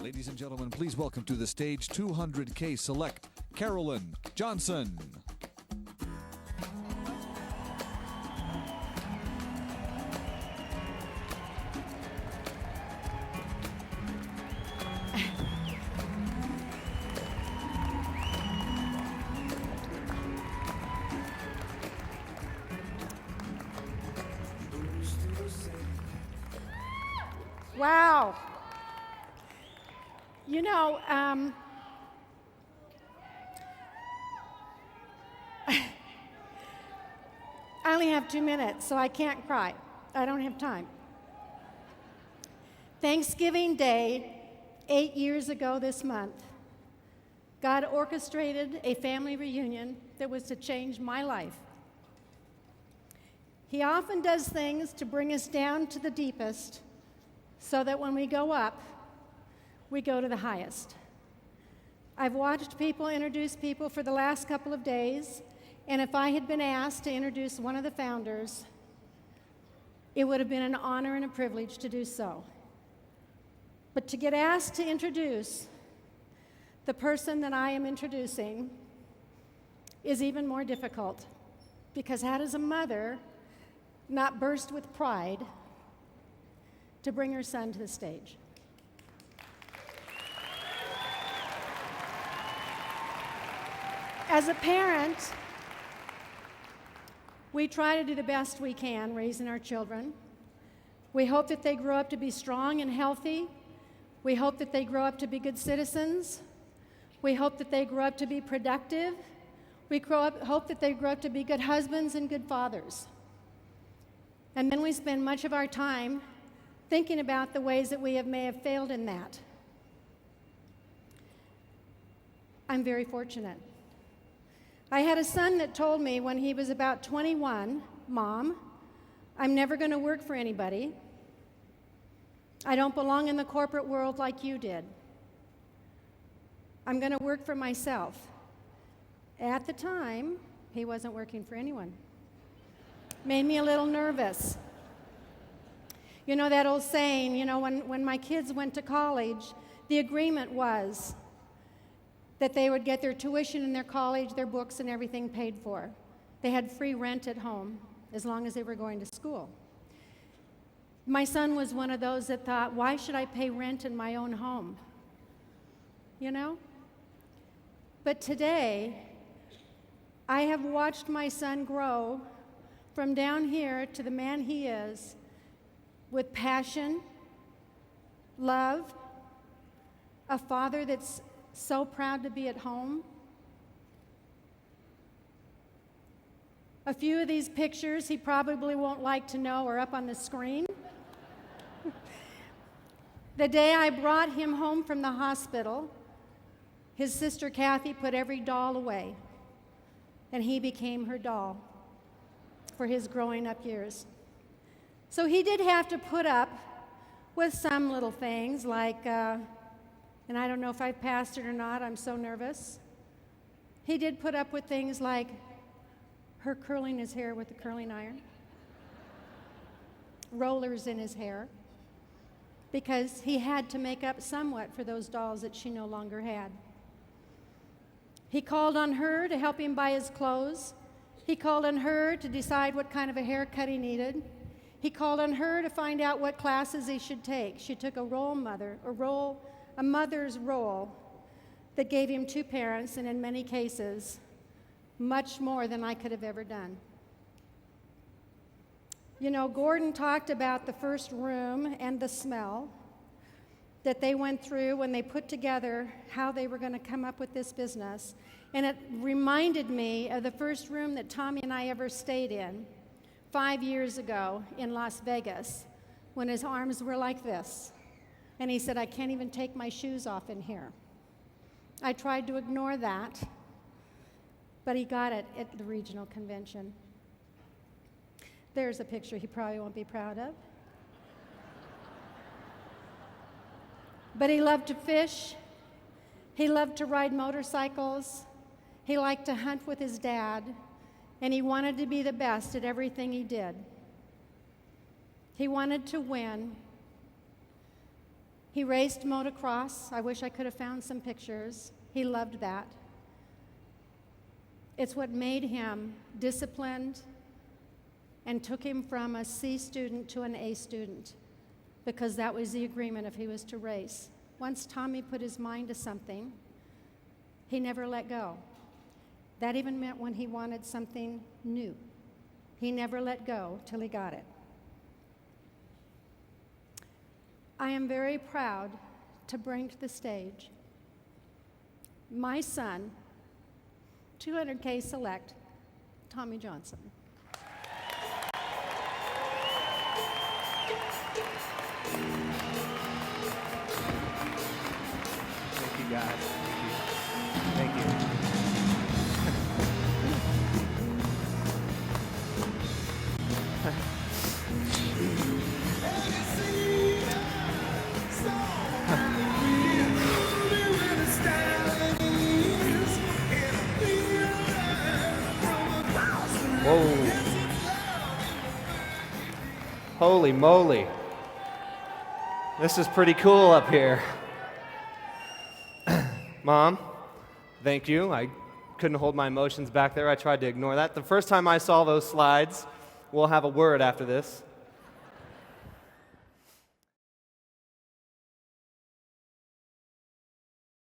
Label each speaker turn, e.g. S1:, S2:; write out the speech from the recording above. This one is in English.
S1: Ladies and gentlemen, please welcome to the stage 200K Select, Carolyn Johnson.
S2: Wow. You know, I only have 2 minutes, so I can't cry. I don't have time. Thanksgiving Day, 8 years ago this month, God orchestrated a family reunion that was to change my life. He often does things to bring us down to the deepest, so that when we go up, we go to the highest. I've watched people introduce people for the last couple of days, and if I had been asked to introduce one of the founders, it would have been an honor and a privilege to do so. But to get asked to introduce the person that I am introducing is even more difficult, because how does a mother not burst with pride to bring her son to the stage? As a parent, we try to do the best we can raising our children. We hope that they grow up to be strong and healthy. We hope that they grow up to be good citizens. We hope that they grow up to be productive. We hope that they grow up to be good husbands and good fathers. And then we spend much of our time thinking about the ways that we may have failed in that. I'm very fortunate. I had a son that told me when he was about 21, "Mom, I'm never going to work for anybody. I don't belong in the corporate world like you did. I'm going to work for myself." At the time, he wasn't working for anyone. Made me a little nervous. You know that old saying, when my kids went to college, the agreement was that they would get their tuition in their college, their books, and everything paid for. They had free rent at home as long as they were going to school. My son was one of those that thought, why should I pay rent in my own home? But today, I have watched my son grow from down here to the man he is, with passion, love, a father that's so proud to be at home. A few of these pictures he probably won't like to know are up on the screen. The day I brought him home from the hospital, his sister Kathy put every doll away, and he became her doll for his growing up years. So he did have to put up with some little things like, and I don't know if I've passed it or not, I'm so nervous. He did put up with things like her curling his hair with a curling iron, rollers in his hair, because he had to make up somewhat for those dolls that she no longer had. He called on her to help him buy his clothes. He called on her to decide what kind of a haircut he needed. He called on her to find out what classes he should take. She took a mother's role that gave him two parents, and in many cases, much more than I could have ever done. Gordon talked about the first room and the smell that they went through when they put together how they were going to come up with this business. And it reminded me of the first room that Tommy and I ever stayed in 5 years ago in Las Vegas, when his arms were like this. And he said, I can't even take my shoes off in here. I tried to ignore that, but he got it at the regional convention. There's a picture he probably won't be proud of. But he loved to fish. He loved to ride motorcycles. He liked to hunt with his dad. And he wanted to be the best at everything he did. He wanted to win. He raced motocross. I wish I could have found some pictures. He loved that. It's what made him disciplined and took him from a C student to an A student, because that was the agreement if he was to race. Once Tommy put his mind to something, he never let go. That even meant when he wanted something new. He never let go till he got it. I am very proud to bring to the stage my son, 200K Select, Tommy Johnson.
S3: Thank you, guys. Thank you. Whoa. Holy moly. This is pretty cool up here. Mom, thank you. I couldn't hold my emotions back there. I tried to ignore that. The first time I saw those slides, we'll have a word after this.